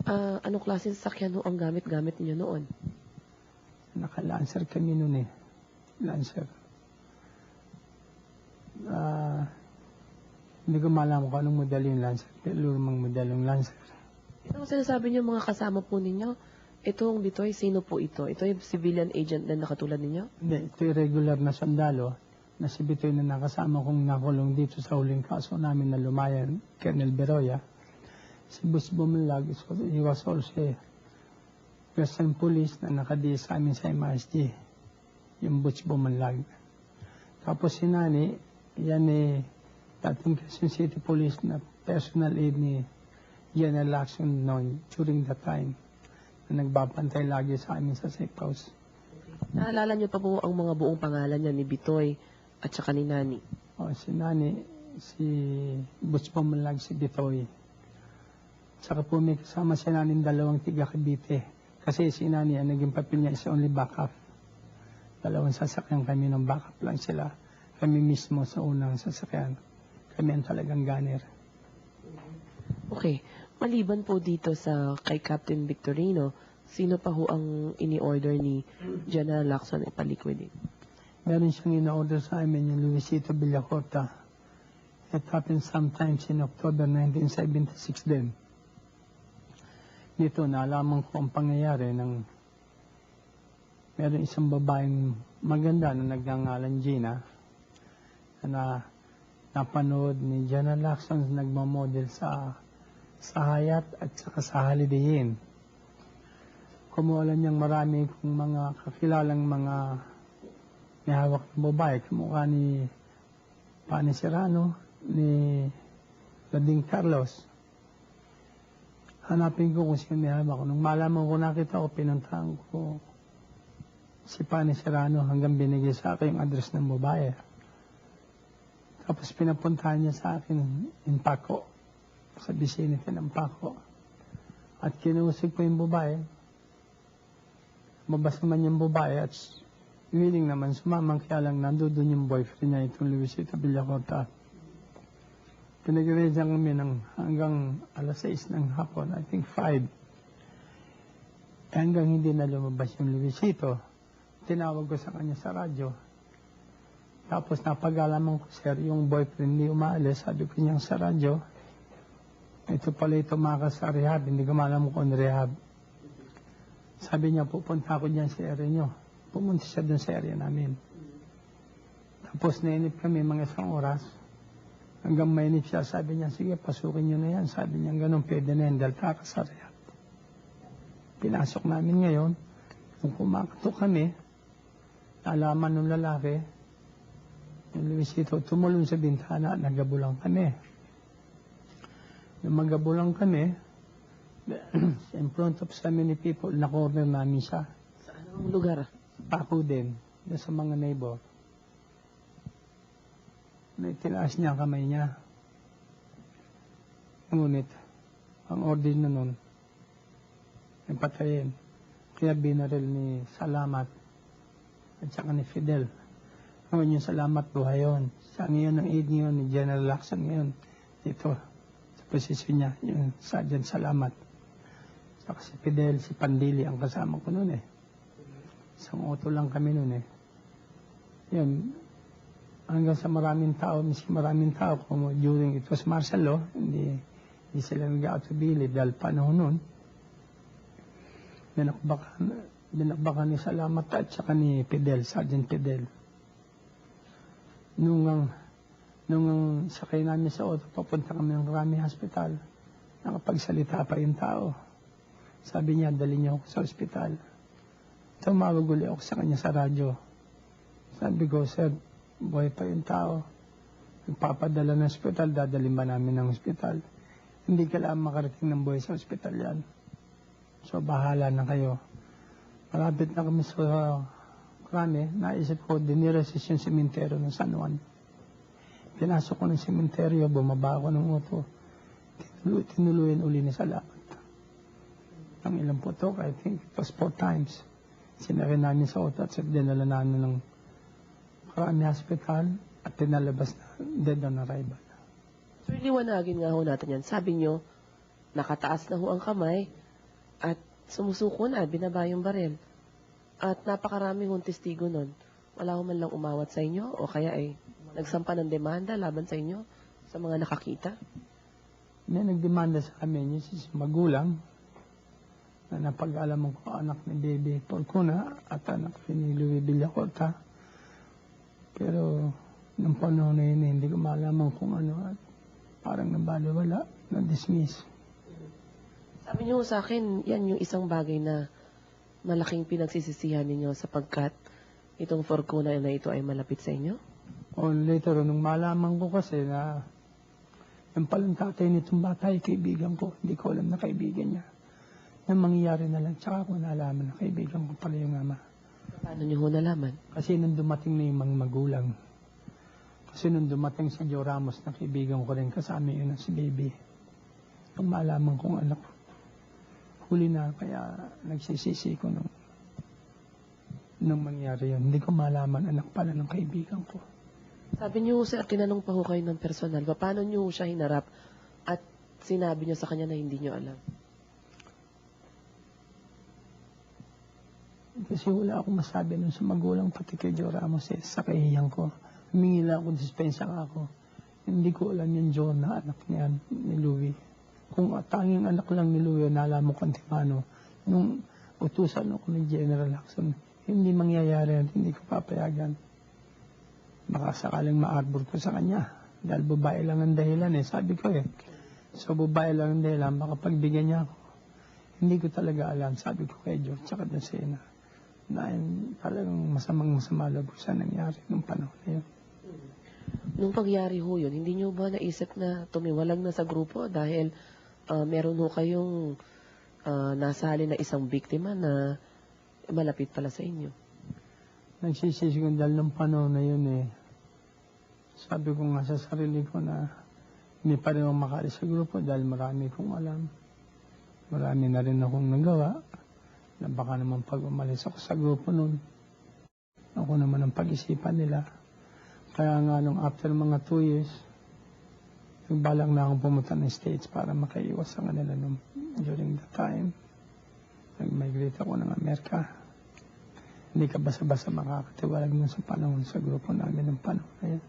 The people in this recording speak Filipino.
Anong klaseng sasakyan ho ang gamit-gamit niyo noon? Naka-Lancer kami noon eh. Lancer. Hindi ko malaman kung anong model yung Lancer. Pero lumang model yung Lancer. Ito ang sinasabi niyo mga kasama po ninyo. Itong Bitoy, sino po ito? Ito yung civilian agent na nakatulad ninyo? Hindi, ito yung regular na sundalo na si Bitoy na nakasama kong nakulong dito sa huling kaso namin na lumayan, Colonel Beroya. Si Bus Bumalag, he was also a Western Police na nakadiis sa amin sa MSG, yung Butch Bumalag. Tapos si Nani, yan eh, dating Quezon City Police na personal aid ni General Lacson noon during that time na nagbabantay lagi sa amin sa safe house. Naalala niyo pa po ang mga buong pangalan niya ni Bitoy at saka ni Nani? O, si Nani, si Butch Bumalag, si Bitoy. Saka po may kasama si Nani dalawang tiga Cavite. Kasi si Nani, ang naging papel niya is only backup. Dalawang sasakyan kami ng backup lang sila. Kami mismo sa unang sasakyan. Kami ang talagang gunner. Okay. Maliban po dito sa kay Captain Victorino, sino pa ho ang ini-order ni General Lacson ipaliquidate? Meron siyang in-order sa amin yung Luisito Villacorta. It happened sometimes in October 1976 din. Dito, naalaman ko ang pangyayari ng meron isang babaeng maganda na nagngangalan Gina na napanood ni General Lacson nagmamodel sa Hayat at saka sa Holiday Inn. Kumuha niyang marami kong mga kakilalang mga may hawak ng babae, kamukha ni Pani Serrano, ni Lading Carlos. Hanapin ko kung sino may hawak. Nung malaman ko, nakita ko, pinuntahan ko si Pani Serrano hanggang binigay sa akin yung address ng babae. Tapos pinapuntahan niya sa akin in Paco, sa vicinity ng Paco. At kinusig ko yung babae. Mabas naman yung babae at willing naman sumamang, kaya lang nandoon yung boyfriend niya, itong Luisito Villacorta. Pinag-readyan kami ng hanggang alas 6 ng hapon, I think 5. Hanggang hindi na lumabas yung Luisito, tinawag ko sa kanya sa radyo. Tapos napag-alaman ko, sir, yung boyfriend hindi umaalis, sabi ko niyang sa radyo, ito pala tumakas sa rehab, hindi ko malam kung rehab. Sabi niya, pupunta ako dyan sa area niyo. Pumunta siya dun sa area namin. Tapos nainip kami mga isang oras. Hanggang mainip siya, sabi niya, sige, pasukin niyo na yan. Sabi niya, ganun, pwede na yan, dahil takas sa rehab. Pinasok namin ngayon. Kung kumakato kami, nalaman ng lalaki, yung Luisito, tumulong sa bintana, nagabulang kami. Nung magabulang kami, in front of so many people, na-corner namin siya. Sa anong lugar? Paco din, sa mga neighbor. Naitinaas niya ang kamay niya. Ngunit, ang order na nun, ay patayin. Kaya binaril ni Salamat at saka ni Fidel. Ngayon yung Salamat buhay yun. Siya ngayon ang aid ngayon ni General Lacson ngayon. Dito, sa posisyon niya, yung Sergeant Salamat. Saka si Fidel, si Pandili ang kasama ko noon eh. Isang auto lang kami noon eh. Yun, hanggang sa maraming tao, kung during it was martial law, hindi sila nag-autobilid dahil panahon noon. Binakbakan ni Salamat at saka ni Fidel, Sergeant Fidel. Nung sakay namin sa auto, papunta kami ng Rami Hospital, nakapagsalita pa yung tao. Sabi niya, dali niyo ako sa ospital. Tumawag uli ako sa kanya sa radyo. Sabi ko, sir, buhay pa yung tao. Nagpapadala ng ospital, dadalhin ba namin ng ospital? Hindi kailangan makarating ng buhay sa ospital yan. So, bahala na kayo. Malapit na kami sa Rami, naisip ko, diniresis yung sementeryo ng San Juan. Pinasok ko ng sementeryo, bumaba ako ng auto. Tinuluyan uli ni Salamat. Ang ilang putok, I think it was 4 times. Sinari namin sa auto at dinala namin ng Rami Hospital at tinalabas na dead on arrival. Sir, liwanagin nga ho natin yan. Sabi nyo, nakataas na ho ang kamay At sumusuko na, binaba yung baril. At napakaraming hong testigo nun. Wala ho man lang umawat sa inyo o kaya ay nagsampa ng demanda laban sa inyo sa mga nakakita. May nagdemanda sa amin, yung si magulang, na napag-alaman ko anak ni Baby Porcuna at anak ni Louie Villacorta. Pero nung panahon na yun, hindi ko malaman kung ano at parang nabaliwala, na-dismiss. Sabi niyo sa akin, yan yung isang bagay na malaking pinagsisisihan ninyo sapagkat itong Forcuna na ito ay malapit sa inyo? O later, nung malaman ko kasi na yung palang tatay nitong bata ay kaibigan ko, hindi ko alam na kaibigan niya. Yung mangyayari na lang, tsaka ako nalaman na kaibigan ko pala yung ama. Paano niyo ho nalaman? Kasi nung dumating na yung mga magulang, kasi nung dumating si Joe Ramos na kaibigan ko rin, kasama yun na si Baby. Nung malaman kong anak, huli na, kaya nagsisisi ko nung mangyari yun. Hindi ko malaman anak pala ng kaibigan ko. Sabi niyo, sir, tinanong pa ho kayo ng personal. Paano niyo siya hinarap at sinabi niyo sa kanya na hindi niyo alam? Kasi wala akong masabi nun sa magulang, pati kay Joe Ramos, sa kahiyan ko. Humingi lang ako, dispensa ako. Hindi ko alam yung Joe na anak niya, ni Louie. Kung tanging anak lang ni Louie, nalaman ko Antimano, nung utusan ako ng General Lacson, hindi mangyayari at hindi ko papayagan. Baka sakaling ma-arbor ko sa kanya. Dahil babae lang ang dahilan sabi ko So babae lang ang dahilan, baka pagbigyan niya ako. Hindi ko talaga alam, sabi ko kay Joe, tsaka na siya na talagang masama loob sa nangyari nung panahon na yun. Nung pagyari ho yun, hindi niyo ba naisip na tumiwalag na sa grupo dahil meron ho kayong nasali na isang biktima na malapit pala sa inyo? Nagsisisi ko dahil nung panahon na yun sabi ko nga sa sarili ko na hindi pa rin ako makaalis sa grupo dahil marami kong alam. Marami na rin akong nagawa na baka naman pag umalis ako sa grupo nun, ako naman ang pag-isipan nila. Kaya nga nung after mga 2 years, nagbalak na akong pumunta ng States para makaiwas sa kanila during the time. Nag-migrate ako ng Amerika. Hindi ka basta-basta makakatiwalag nun sa panahon sa grupo namin ng panahon na yun.